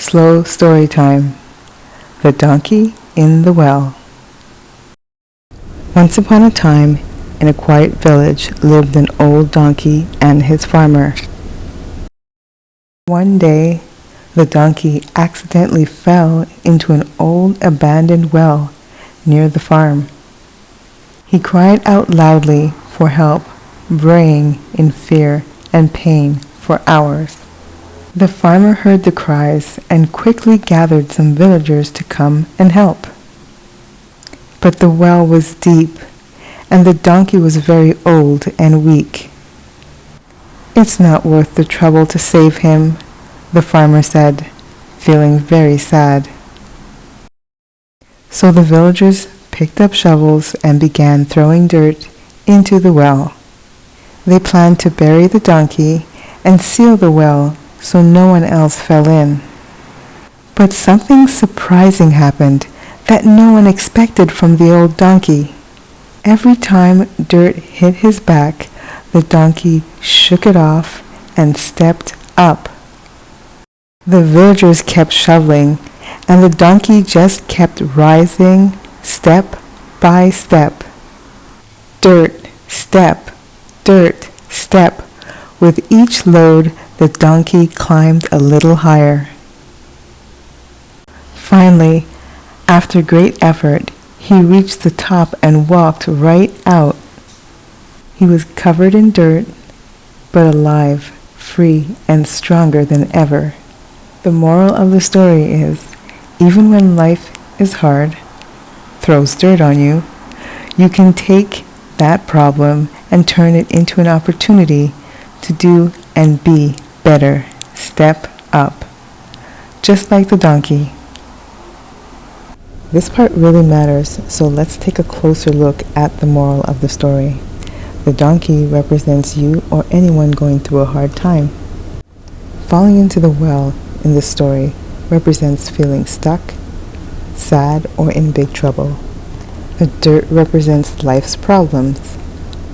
Slow story time. The donkey in the well. Once upon a time, in a quiet village, lived an old donkey and his farmer. One day, the donkey accidentally fell into an old abandoned well near the farm. He cried out loudly for help, braying in fear and pain for hours. The farmer heard the cries and quickly gathered some villagers to come and help. But the well was deep, and the donkey was very old and weak. "It's not worth the trouble to save him," the farmer said, feeling very sad. So the villagers picked up shovels and began throwing dirt into the well. They planned to bury the donkey and seal the well so no one else fell in. But something surprising happened that no one expected from the old donkey. Every time dirt hit his back, the donkey shook it off and stepped up. The villagers kept shoveling, and the donkey just kept rising step by step. Dirt, step, dirt, step. With each load, the donkey climbed a little higher. Finally, after great effort, he reached the top and walked right out. He was covered in dirt, but alive, free, and stronger than ever. The moral of the story is, even when life is hard, throws dirt on you, you can take that problem and turn it into an opportunity to do and be better. Step up. Just like the donkey. This part really matters, so let's take a closer look at the moral of the story. The donkey represents you or anyone going through a hard time. Falling into the well in this story represents feeling stuck, sad, or in big trouble. The dirt represents life's problems,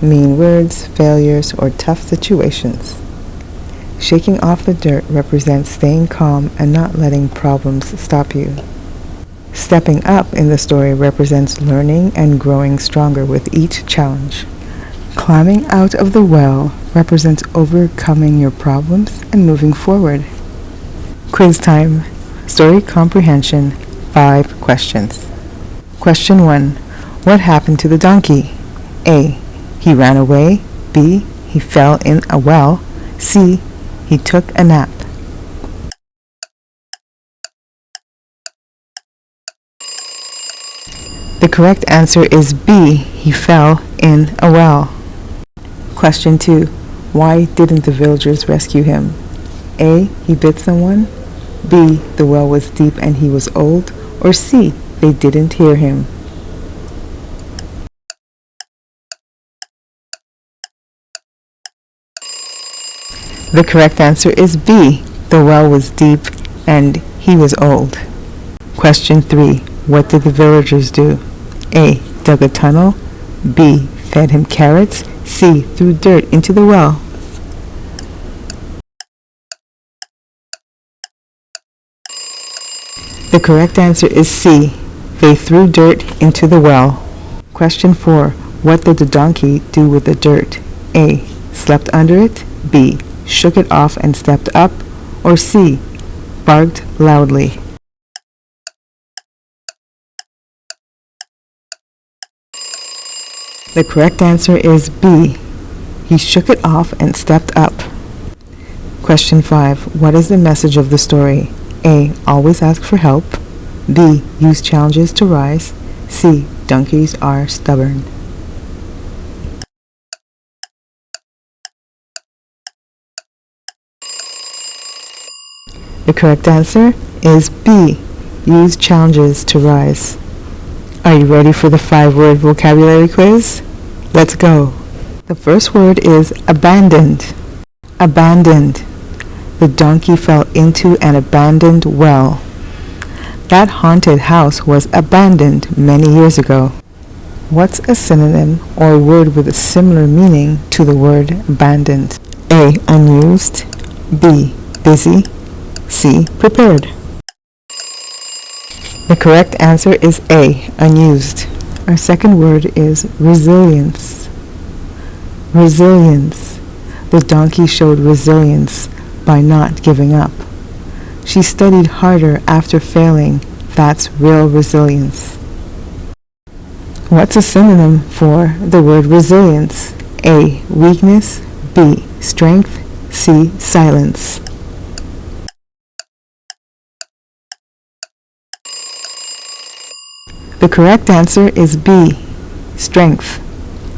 mean words, failures, or tough situations. Shaking off the dirt represents staying calm and not letting problems stop you. Stepping up in the story represents learning and growing stronger with each challenge. Climbing out of the well represents overcoming your problems and moving forward. Quiz time. Story comprehension. 5 questions. Question 1. What happened to the donkey? A. He ran away. B. He fell in a well. C. He took a nap. The correct answer is B. He fell in a well. Question 2. Why didn't the villagers rescue him? A. He bit someone. B. The well was deep and he was old. Or C. They didn't hear him. The correct answer is B. The well was deep and he was old. Question 3. What did the villagers do? A. Dug a tunnel. B. Fed him carrots. C. Threw dirt into the well. The correct answer is C. They threw dirt into the well. Question 4. What did the donkey do with the dirt? A. Slept under it. B. Shook it off and stepped up. Or C. Barked loudly. The correct answer is B. He shook it off and stepped up. Question 5. What is the message of the story? A. Always ask for help. B. Use challenges to rise. C. Donkeys are stubborn. The correct answer is B. Use challenges to rise. Are you ready for the 5-word vocabulary quiz? Let's go. The first word is abandoned. Abandoned. The donkey fell into an abandoned well. That haunted house was abandoned many years ago. What's a synonym or word with a similar meaning to the word abandoned? A. Unused. B. Busy. C. Prepared. The correct answer is A, unused. Our second word is resilience. Resilience. The donkey showed resilience by not giving up. She studied harder after failing. That's real resilience. What's a synonym for the word resilience? A, weakness, B, strength, C, silence. The correct answer is B, strength.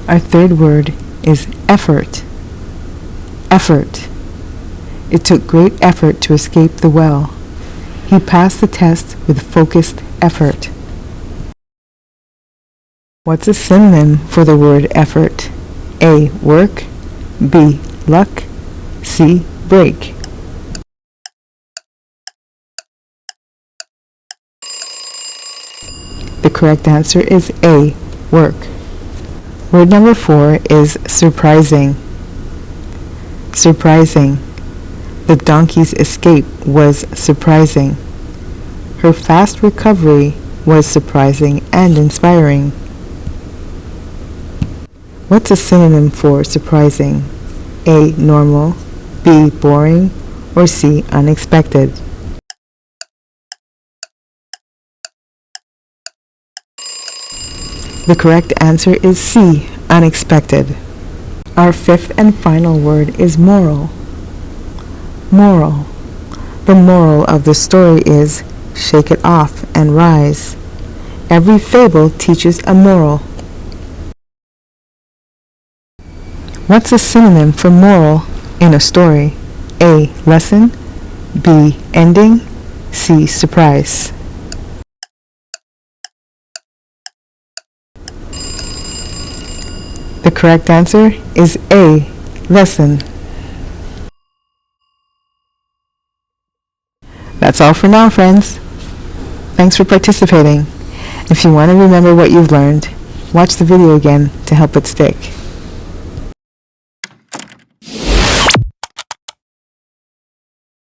Our third word is effort. Effort. It took great effort to escape the well. He passed the test with focused effort. What's a synonym for the word effort? A, work, B, luck, C, break. The correct answer is A, work. Word number 4 is surprising. Surprising. The donkey's escape was surprising. Her fast recovery was surprising and inspiring. What's a synonym for surprising? A, normal, B, boring, or C, unexpected. The correct answer is C, unexpected. Our fifth and final word is moral. Moral. The moral of the story is shake it off and rise. Every fable teaches a moral. What's a synonym for moral in a story? A, lesson, B, ending, C, surprise. The correct answer is A, lesson. That's all for now, friends. Thanks for participating. If you want to remember what you've learned, watch the video again to help it stick.